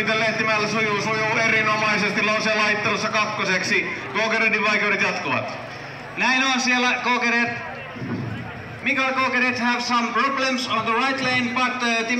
miten Lehtimäellä sujuu erinomaisesti. Nousee laittelussa kakkoseksi. Kågeredin vaikeudet jatkuvat. Näin on siellä Kågered. Mikael Kågered have some problems on the right lane, but Timo